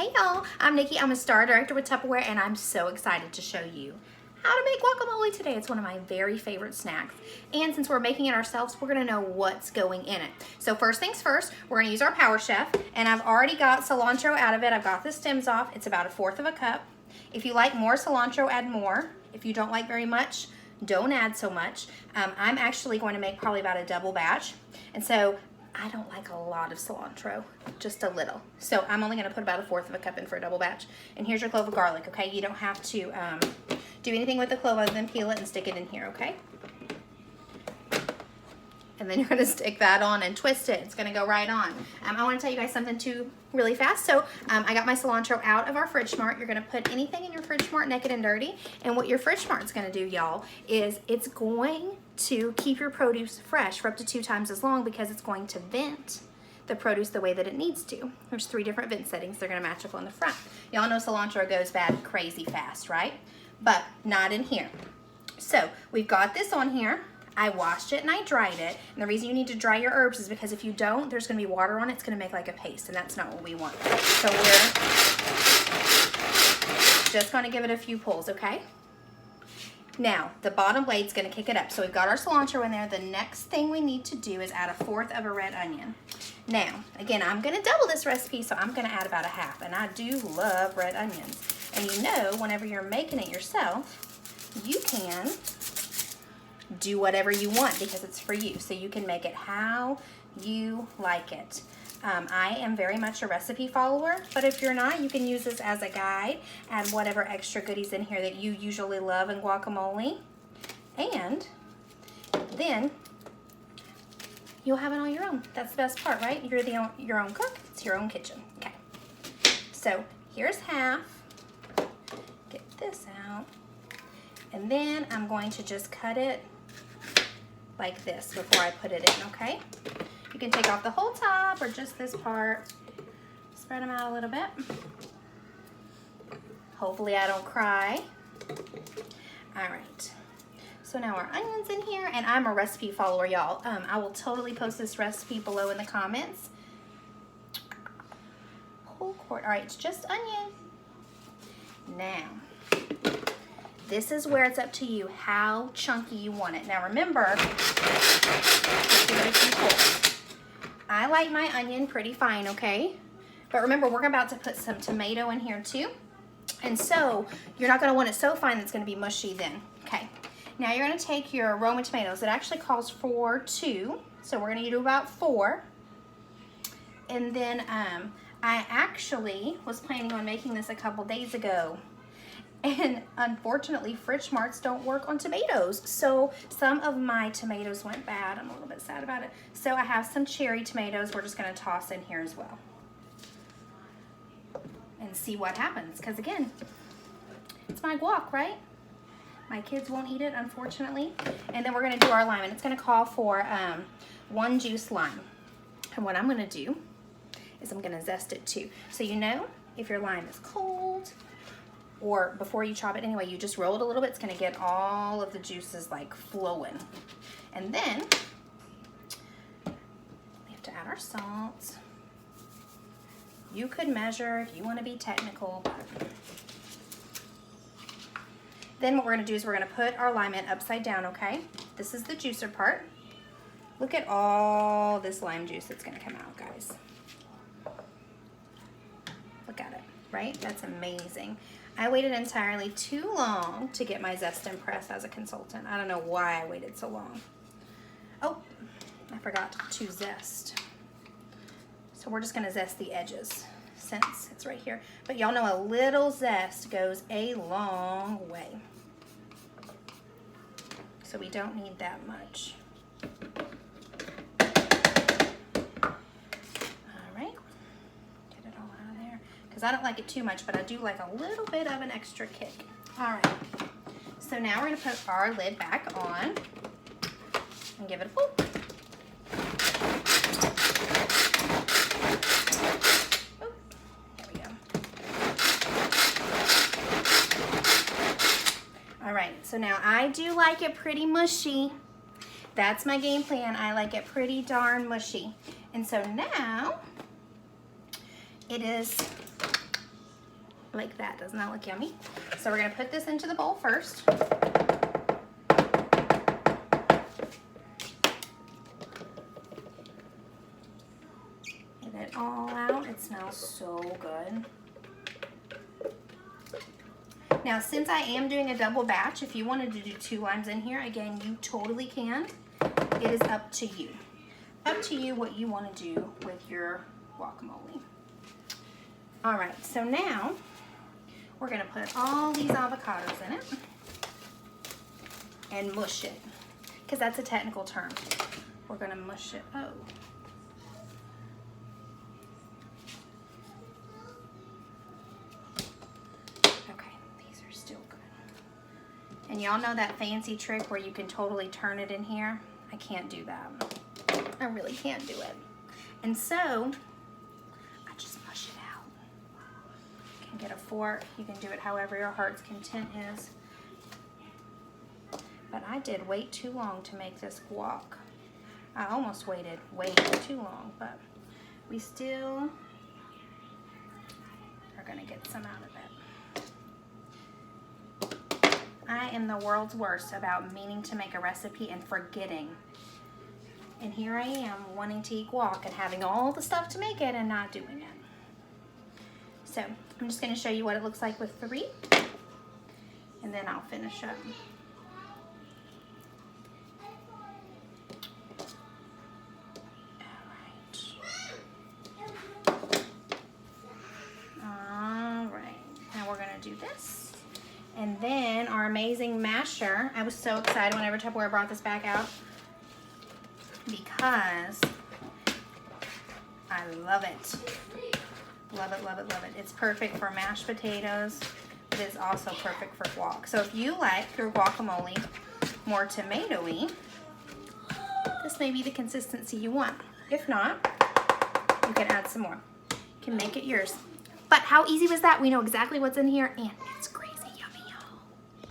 Hey y'all, I'm Nikki. I'm a star director with Tupperware and I'm so excited to show you how to make guacamole today. It's one of my very favorite snacks. And since we're making it ourselves, we're gonna know what's going in it. So first things first, we're gonna use our Power Chef, and I've already got cilantro out of it. I've got the stems off. It's about 1/4 of a cup. If you like more cilantro, add more. If you don't like very much, don't add so much. I'm actually going to make probably about a double batch. And so I don't like a lot of cilantro, just a little. So I'm only gonna put about 1/4 of a cup in for a double batch. And here's your clove of garlic, okay? You don't have to do anything with the clove other than peel it and stick it in here, okay? And then you're gonna stick that on and twist it. It's gonna go right on. I wanna tell you guys something too really fast. So I got my cilantro out of our Fridge Mart. You're gonna put anything in your Fridge Mart naked and dirty. And what your Fridge Mart's gonna do, y'all, is it's going to keep your produce fresh for up to 2 times as long because it's going to vent the produce the way that it needs to. There's 3 different vent settings. They're gonna match up on the front. Y'all know cilantro goes bad crazy fast, right? But not in here. So we've got this on here. I washed it and I dried it. And the reason you need to dry your herbs is because if you don't, there's gonna be water on it. It's gonna make like a paste, and that's not what we want. So we're just gonna give it a few pulls, okay? Now, the bottom blade's gonna kick it up. So we've got our cilantro in there. The next thing we need to do is add 1/4 of a red onion. Now, again, I'm gonna double this recipe, so I'm gonna add about 1/2. And I do love red onions. And you know, whenever you're making it yourself, you can do whatever you want because it's for you. So you can make it how you like it. I am very much a recipe follower, but if you're not, you can use this as a guide, add whatever extra goodies in here that you usually love in guacamole, and then you'll have it on your own. That's the best part, right? You're your own cook. It's your own kitchen. Okay. So here's half. Get this out. And then I'm going to just cut it like this before I put it in, okay? You can take off the whole top or just this part. Spread them out a little bit. Hopefully I don't cry. All right. So now our onion's in here, and I'm a recipe follower, y'all. I will totally post this recipe below in the comments. Whole quart. All right, it's just onion. Now, this is where it's up to you how chunky you want it. Now remember, just give it a few pulls. I like my onion pretty fine, okay? But remember, we're about to put some tomato in here too. And so you're not gonna want it so fine that it's gonna be mushy then, okay? Now you're gonna take your Roma tomatoes. It actually calls for 2, so we're gonna do about 4. And then I actually was planning on making this a couple days ago. And unfortunately, Fridge Marts don't work on tomatoes. So some of my tomatoes went bad. I'm a little bit sad about it. So I have some cherry tomatoes we're just gonna toss in here as well. And see what happens, because again, it's my guac, right? My kids won't eat it, unfortunately. And then we're gonna do our lime, and it's gonna call for 1 juice lime. And what I'm gonna do is I'm gonna zest it too. So you know, if your lime is cold, or before you chop it anyway, you just roll it a little bit. It's gonna get all of the juices like flowing. And then we have to add our salt. You could measure if you wanna be technical, but then what we're gonna do is we're gonna put our lime in upside down, okay? This is the juicer part. Look at all this lime juice that's gonna come out, guys. Look at it, right? That's amazing. I waited entirely too long to get my zest and press as a consultant. I don't know why I waited so long. Oh, I forgot to zest. So we're just gonna zest the edges since it's right here. But y'all know a little zest goes a long way. So we don't need that much. I don't like it too much, but I do like a little bit of an extra kick. All right, so now we're gonna put our lid back on and give it a pull. Oh, there we go. All right, so now I do like it pretty mushy. That's my game plan. I like it pretty darn mushy. And so now it is Like that. Doesn't that look yummy? So we're gonna put this into the bowl first. Get it all out. It smells so good. Now, since I am doing a double batch, if you wanted to do 2 limes in here, again, you totally can. It is up to you. Up to you what you want to do with your guacamole. All right, so now we're gonna put all these avocados in it and mush it, because that's a technical term. We're gonna mush it. Oh. And y'all know that fancy trick where you can totally turn it in here? I can't do that. I really can't do it. And so, I just mush it out. You can get a fork. You can do it however your heart's content is. But I did wait too long to make this guac. I almost waited way too long, but we still are gonna get some out of it. I am the world's worst about meaning to make a recipe and forgetting. And here I am wanting to eat guac and having all the stuff to make it and not doing it. So I'm just going to show you what it looks like with 3. And then I'll finish up. All right. Now we're going to do this. And then our amazing masher. I was so excited whenever Tupperware brought this back out because I love it. Love it, love it, love it. It's perfect for mashed potatoes, but it's also perfect for guac. So if you like your guacamole more tomatoey, this may be the consistency you want. If not, you can add some more. You can make it yours. But how easy was that? We know exactly what's in here, and it's